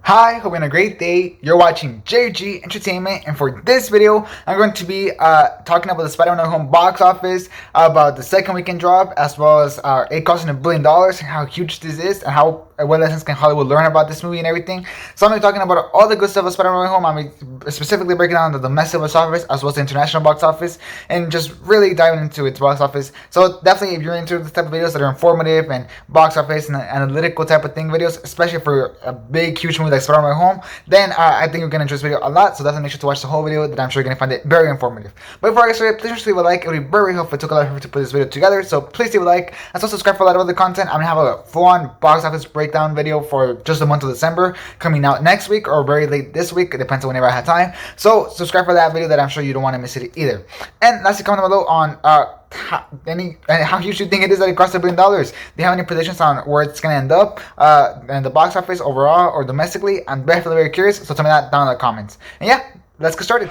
Hi, hope you're having a great day. You're watching JG Entertainment, and for this video, I'm going to be talking about the Spider-Man No Home box office, about the second weekend drop, as well as it costing $1 billion, and how huge this is, and what lessons can Hollywood learn about this movie and everything. So I'm going to be talking about all the good stuff of Spider-Man No Home. I'm specifically breaking down the domestic box office as well as the international box office, and just really diving into its box office. So definitely, if you're into this type of videos that are informative and box office and analytical type of thing videos, especially for a big, huge movie like Spider-Man Home, then I think you're going to enjoy this video a lot. So definitely make sure to watch the whole video. That I'm sure you're going to find it very informative. But before I get started, please leave a like. It would be very helpful. It took a lot of effort to put this video together, so please leave a like. And also subscribe for a lot of other content. I'm going to have a full-on box office breakdown video for just the month of December coming out next week or very late this week. It depends on whenever I have time. So subscribe for that video. That I'm sure you don't want to miss it either. And lastly, comment below on how huge do you think it is that it cost $1 billion? Do you have any predictions on where it's going to end up in the box office overall or domestically? I'm definitely very curious, so tell me that down in the comments. And yeah, let's get started.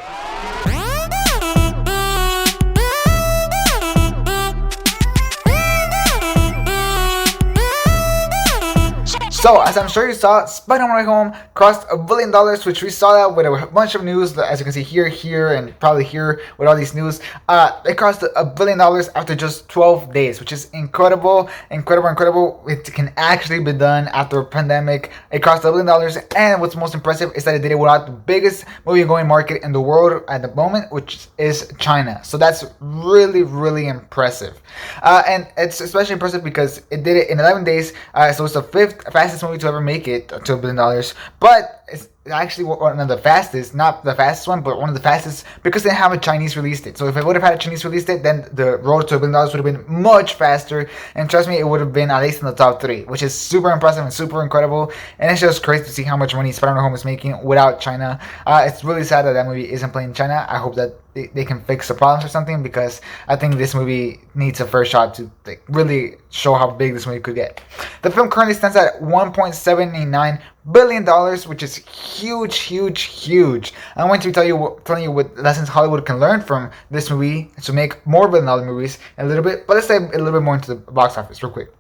So, as I'm sure you saw, Spider-Man No Home crossed $1 billion, which we saw that with a bunch of news, as you can see here, and probably here with all these news. It crossed $1 billion after just 12 days, which is incredible. It can actually be done after a pandemic. It crossed $1 billion, and what's most impressive is that it did it without the biggest movie-going market in the world at the moment, which is China. So that's really impressive. And it's especially impressive because it did it in 11 days, so it's the fifth fastest movie to ever make it to $1 billion, but it's actually one of the fastest, not the fastest one, but one of the fastest, because they didn't have a Chinese release date. So if it would have had a Chinese release date, then the road to $1 billion would have been much faster, and trust me, it would have been at least in the top 3, which is super impressive and super incredible. And it's just crazy to see how much money Spider-Man No Home is making without China. It's really sad that movie isn't playing in China. I hope that they can fix the problems or something, because I think this movie needs a first shot to really show how big this movie could get. The film currently stands at $1.79 billion, which is huge. I'm going to be telling you what lessons Hollywood can learn from this movie to make more $1 billion movies in a little bit. But let's dive a little bit more into the box office real quick.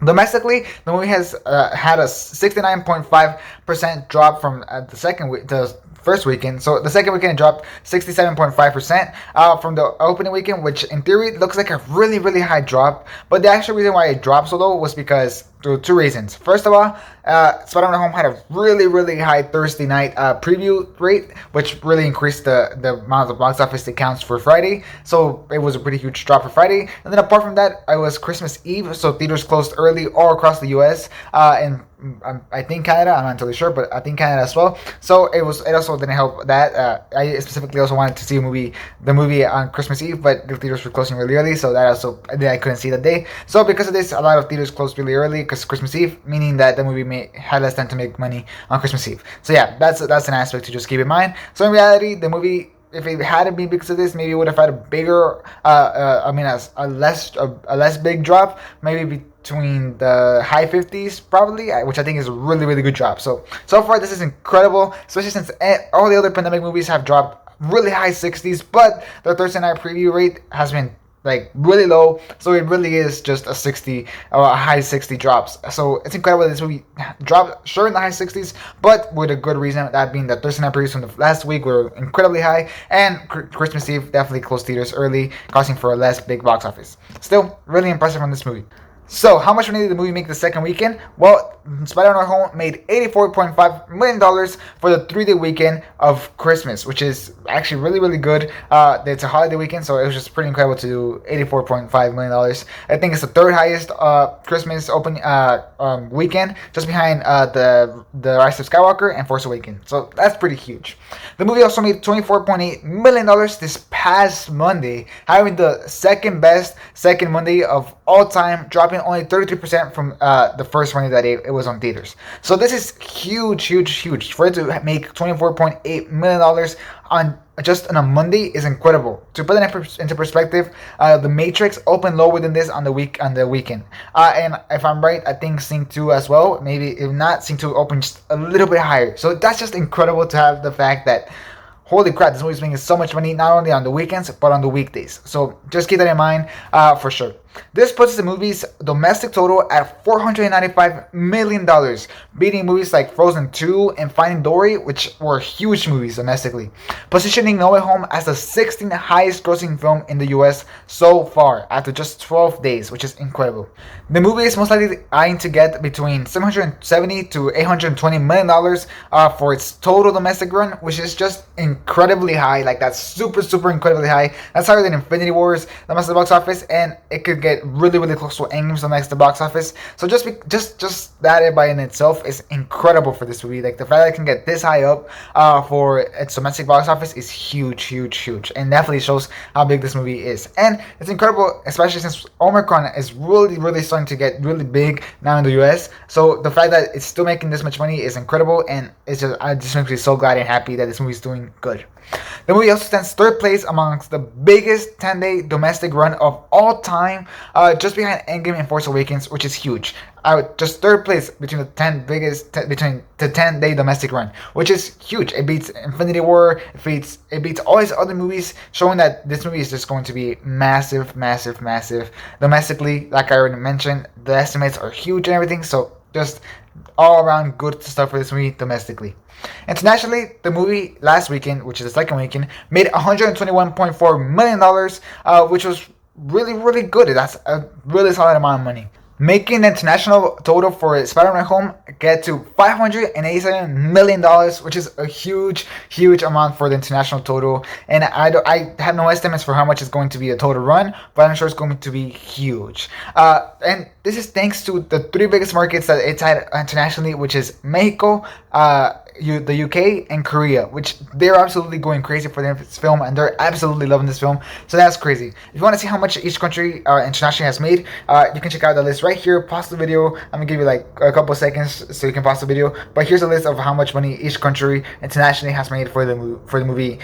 Domestically, the movie has had a 69.5% drop from the first weekend. So the second weekend it dropped 67.5% from the opening weekend, which in theory looks like a really high drop. But the actual reason why it dropped so low was because two reasons. First of all, Spider-Man No Home had a really high Thursday night preview rate, which really increased the amount of box office that counts for Friday. So it was a pretty huge drop for Friday. And then apart from that, it was Christmas Eve, so theaters closed early all across the US and I think Canada. I'm not entirely sure, but I think Canada as well. So it also didn't help that. I specifically also wanted to see the movie on Christmas Eve, but the theaters were closing really early, so that also I couldn't see that day. So because of this, a lot of theaters closed really early because Christmas Eve, meaning that the movie had less time to make money on Christmas Eve. So yeah, that's an aspect to just keep in mind. So in reality, the movie, if it hadn't been because of this, maybe it would have had a bigger, a less big drop, maybe between the high 50s probably, which I think is a really good drop. So far this is incredible, especially since all the other pandemic movies have dropped really high 60s, but the Thursday night preview rate has been really low, so it really is just a 60 or a high 60 drops. So it's incredible that this movie dropped sure in the high 60s, but with a good reason, that being the Thursday night previews from the last week were incredibly high, and Christmas Eve definitely closed theaters early, costing for a less big box office. Still really impressive on this movie. So, how much money did the movie make the second weekend? Well, Spider-Man No Home made $84.5 million for the 3-day weekend of Christmas, which is actually really good. It's a holiday weekend, so it was just pretty incredible to do $84.5 million. I think it's the third highest Christmas opening weekend, just behind the Rise of Skywalker and Force Awakens. So that's pretty huge. The movie also made $24.8 million this past Monday, having the second best second Monday of all time, dropping only 33% from the first Monday that it was on theaters. So this is huge. For it to make $24.8 million on just on a Monday is incredible. To put it into perspective, The Matrix opened lower than this on the weekend. And if I'm right, I think Sing 2 as well. Maybe if not, Sing 2 opened just a little bit higher. So that's just incredible to have the fact that, holy crap, this movie's making so much money not only on the weekends but on the weekdays. So just keep that in mind for sure. This puts the movie's domestic total at $495 million, beating movies like Frozen 2 and Finding Dory, which were huge movies domestically, positioning No Way Home as the 16th highest grossing film in the US so far after just 12 days, which is incredible. The movie is most likely eyeing to get between $770 to $820 million for its total domestic run, which is just incredibly high. Like, that's super incredibly high. That's higher than Infinity War's domestic box office, and it could get really close to Endgame's domestic box office. So just that by in itself is incredible for this movie. Like, the fact that it can get this high up for its domestic box office is huge, and definitely shows how big this movie is. And it's incredible, especially since Omicron is really starting to get really big now in the US. So the fact that it's still making this much money is incredible, and I just makes me so glad and happy that this movie is doing good. The movie also stands third place amongst the biggest 10-day domestic run of all time, just behind Endgame and Force Awakens, which is huge. Just third place between the 10-day domestic run, which is huge. It beats Infinity War, it beats all his other movies, showing that this movie is just going to be massive domestically. Like I already mentioned, the estimates are huge and everything, so just all around good stuff for this movie domestically. Internationally, the movie last weekend, which is the second weekend, made $121.4 million, which was really good. That's a really solid amount of money, making the international total for Spider-Man Home get to $587 million, which is a huge amount for the international total. And I have no estimates for how much it's going to be a total run, but I'm sure it's going to be huge. And this is thanks to the three biggest markets that it's had internationally, which is Mexico, the UK, and Korea, which they're absolutely going crazy for this film, and they're absolutely loving this film. So that's crazy. If you want to see how much each country internationally has made, you can check out the list right here. Pause the video. I'm gonna give you like a couple of seconds so you can pause the video. But here's a list of how much money each country internationally has made for the movie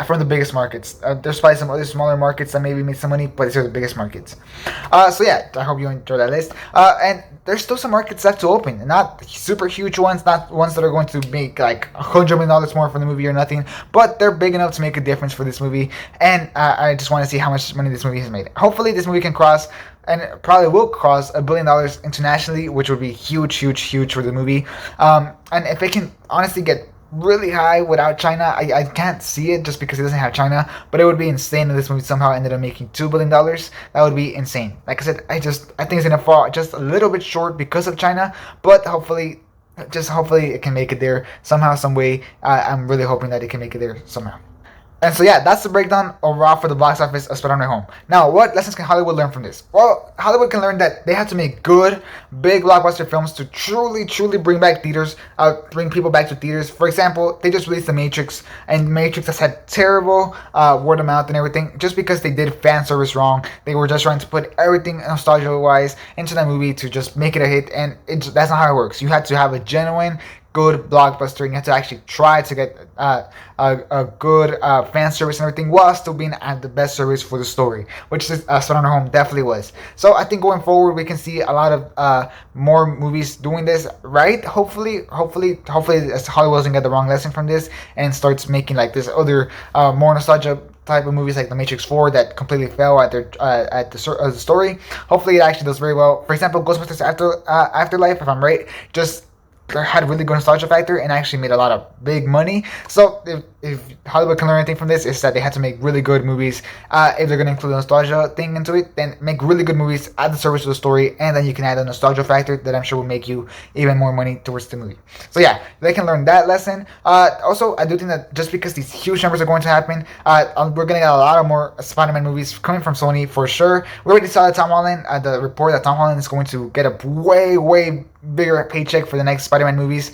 from the biggest markets. There's probably some other smaller markets that maybe made some money, but these are the biggest markets. So yeah, I hope you enjoy that list. And there's still some markets left to open, not super huge ones, not ones that are going to make like $100 million more for the movie or nothing, but they're big enough to make a difference for this movie. And I just want to see how much money this movie has made. Hopefully this movie can cross, and it probably will cross, $1 billion internationally, which would be huge for the movie. And if it can honestly get really high without China, I can't see it just because it doesn't have China, but it would be insane if this movie somehow ended up making $2 billion. That would be insane. Like I said, I think it's gonna fall just a little bit short because of China, but hopefully it can make it there somehow, some way. I'm really hoping that it can make it there somehow. And so yeah, that's the breakdown overall for the box office of Spider-Man Home. Now, what lessons can Hollywood learn from this? Well, Hollywood can learn that they have to make good, big blockbuster films to truly bring back theaters, bring people back to theaters. For example, they just released The Matrix, and Matrix has had terrible word of mouth and everything, just because they did fan service wrong. They were just trying to put everything nostalgia-wise into that movie to just make it a hit, and that's not how it works. You had to have a genuine, good blockbuster, and you have to actually try to get a good fan service and everything while still being at the best service for the story, which is Spider-Man Home definitely was. So I think going forward we can see a lot of more movies doing this, right? Hopefully Hollywood doesn't get the wrong lesson from this and starts making like this other more nostalgia type of movies like The Matrix 4 that completely fell at the story. Hopefully it actually does very well. For example, Ghostbusters Afterlife, if I'm right, just had a really good nostalgia factor and actually made a lot of big money. So if Hollywood can learn anything from this, is that they had to make really good movies. If they're going to include the nostalgia thing into it, then make really good movies, add the service to the story, and then you can add a nostalgia factor that I'm sure will make you even more money towards the movie. So yeah, they can learn that lesson. Also, I do think that just because these huge numbers are going to happen, we're going to get a lot of more Spider-Man movies coming from Sony for sure. We already saw Tom Holland, the report that Tom Holland is going to get a way bigger paycheck for the next Spider-Man movies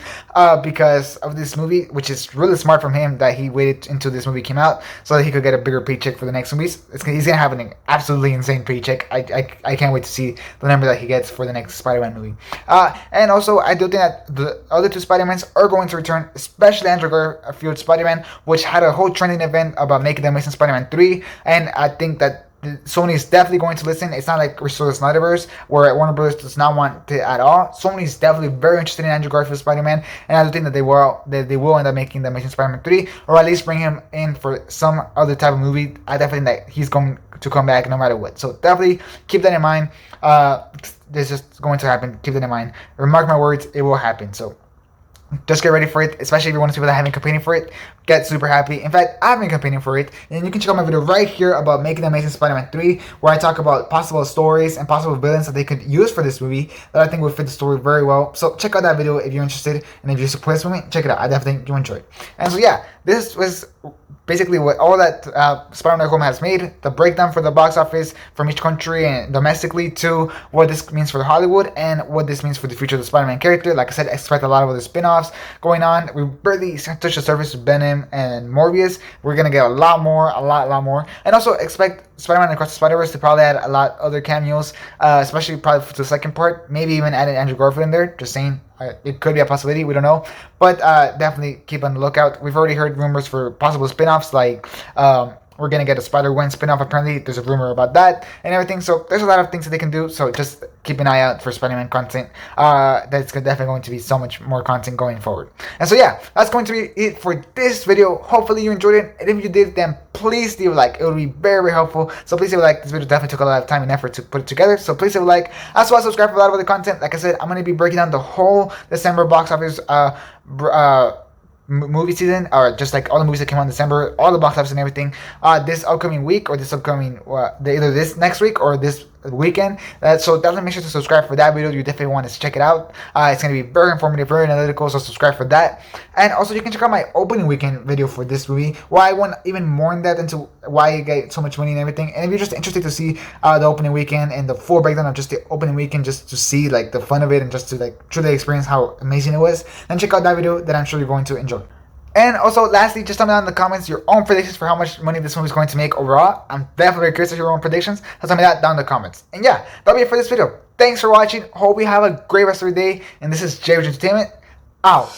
because of this movie, which is really smart from him that he waited until this movie came out so that he could get a bigger paycheck for the next movies. He's gonna have an absolutely insane paycheck. I can't wait to see the number that he gets for the next Spider-Man movie. And also, I do think that the other two Spider-Mans are going to return, especially Andrew Garfield Spider-Man, which had a whole trending event about making the Amazing Spider-Man 3, and I think that Sony is definitely going to listen. It's not like Restore the Snyderverse where Warner Bros. Does not want it at all. Sony is definitely very interested in Andrew Garfield Spider-Man, and I do think that they will end up making the Amazing Spider-Man 3, or at least bring him in for some other type of movie. I definitely think that he's going to come back no matter what. So definitely keep that in mind. This is going to happen. Keep that in mind. Remark my words, it will happen. So just get ready for it, especially if you're one of the people that have been campaigning for it. Get super happy. In fact, I've been campaigning for it, and you can check out my video right here about making the Amazing Spider-Man 3, where I talk about possible stories and possible villains that they could use for this movie that I think would fit the story very well. So check out that video if you're interested, and if you support this movie, check it out. I definitely think you'll enjoy it. And so yeah, this was basically what all that Spider-Man Home has made, the breakdown for the box office from each country and domestically, to what this means for Hollywood and what this means for the future of the Spider-Man character. Like I said, I expect a lot of other spin-offs going on. We barely touched the surface with Venom and Morbius. We're gonna get a lot more, a lot more, and also expect Spider-Man Across the Spider-Verse to probably add a lot other cameos, especially probably for the second part. Maybe even added Andrew Garfield in there. Just saying. It could be a possibility, we don't know, but definitely keep on the lookout. We've already heard rumors for possible spin-offs, like we're gonna get a Spider-Gwen spin-off. Apparently there's a rumor about that and everything, so there's a lot of things that they can do. So just keep an eye out for Spider-Man content. That's definitely going to be so much more content going forward. And so yeah, that's going to be it for this video. Hopefully you enjoyed it, and if you did, then please leave a like. It would be very, very helpful. So please leave a like. This video definitely took a lot of time and effort to put it together, so please leave a like. As well, subscribe for a lot of other content. Like I said, I'm going to be breaking down the whole December box office movie season, or just like all the movies that came out in December, all the box office and everything, this upcoming week, or this upcoming either this next week or this weekend. So definitely make sure to subscribe for that video. You definitely want to check it out. It's going to be very informative, very analytical, so subscribe for that. And also you can check out my opening weekend video for this movie, where I went even more in depth into why you get so much money and everything. And if you're just interested to see the opening weekend and the full breakdown of just the opening weekend, just to see like the fun of it and just to like truly experience how amazing it was, then check out that video that I'm sure you're going to enjoy. And also, lastly, just tell me down in the comments your own predictions for how much money this movie is going to make overall. I'm definitely very curious to hear your own predictions. So tell me that down in the comments. And yeah, that'll be it for this video. Thanks for watching. Hope you have a great rest of your day. And this is J Entertainment. Out.